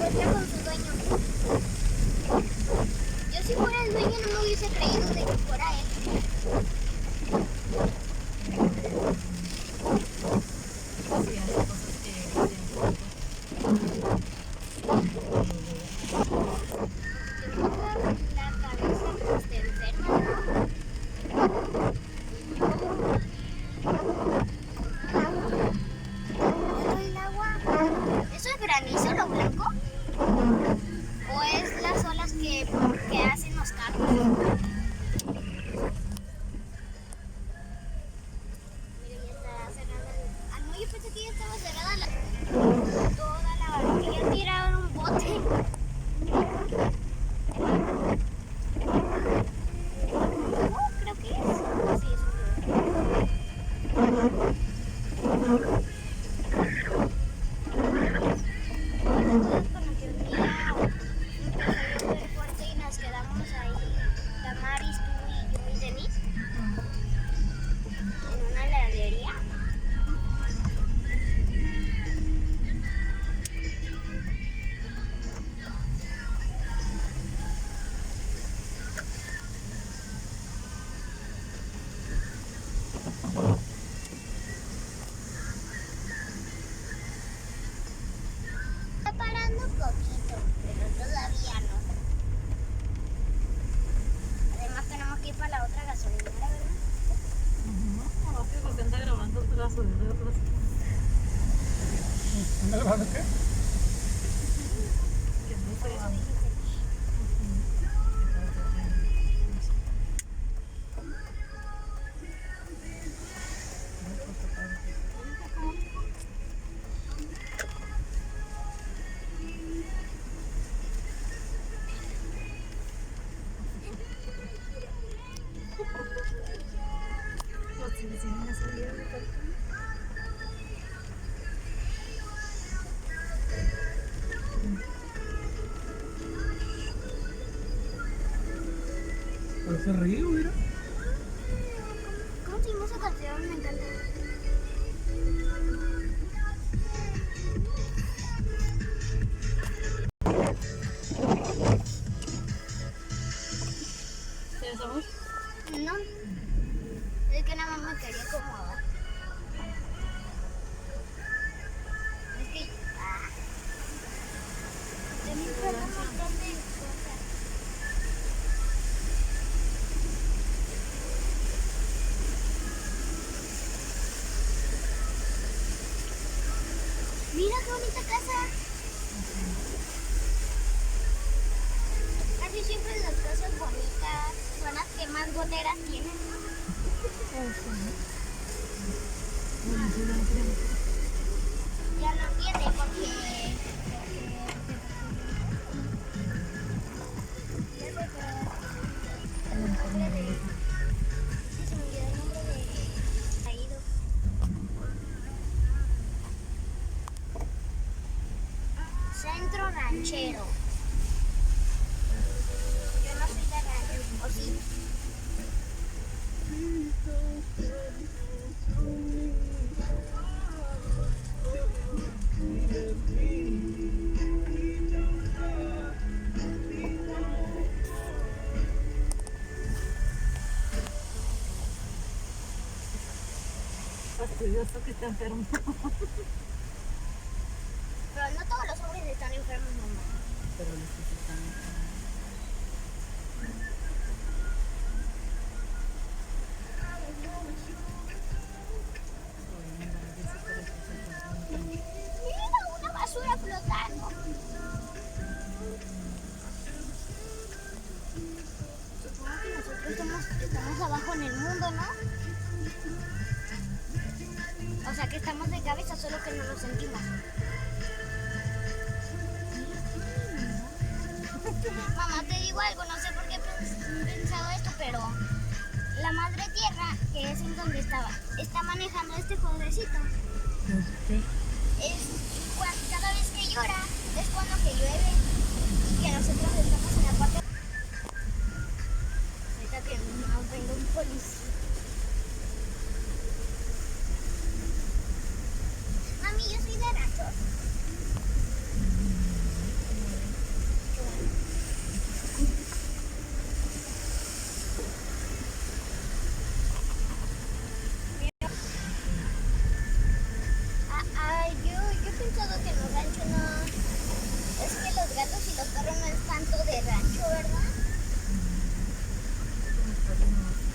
encuentra con su dueño. Yo si fuera el dueño no me hubiese creído de que fuera él. Sí, hace cosas que La cabeza que está enferma, ¿no? El agua. ¿Eso es granizo lo blanco? ¿O es las olas que hacen los carros? Mira, ya está cerrada. Ah, no, yo pensé que ya estaba cerrada toda la barra. Que ya tiraron un bote. No, creo que es. Sí, es un globo. Entonces, con la que un día empezó a llover fuerte y nos quedamos ahí, Damaris, tú y yo y Denise, en una heladería. Está parando un poquito, pero todavía no. Además tenemos que ir para la otra gasolinera, ¿verdad? no, sí, porque anda grabando otras otras. ¿Anda grabando qué? Que no Por se eso van. dijiste. Los vecinos salieron de Cancún. Parece río, mira. ¿Cómo se llama esa canción? Me encanta. ¿Tienes amor? No, es que nada más me quería acomodar. Es que, también perdí un montón de cosas. Mira qué bonita casa. Casi siempre las casas bonitas son las que más goteras tienen. Ya lo entiende porque ya sé, pero el nombre de... Sí, se me olvidó el nombre de... Caído. Centro ranchero. Yo no soy de rancho, ¿o sí? Fastidioso que está enfermo. Pero no todos los hombres están enfermos, mamá. Pero necesitan. Mira, una basura flotando. Supongo que nosotros estamos abajo en el mundo, ¿no? O sea que estamos de cabeza, solo que no lo sentimos. Mamá, te digo algo, no sé por qué he pensado esto, pero la madre tierra, que es en donde está manejando este cuadrecito. Cada vez que llora es cuando que llueve y que nosotros estamos en la parte. Ahorita que no venga un policía. Mami, yo soy de rancho. gatos y los perros no es tanto de rancho, ¿verdad? Los perros no.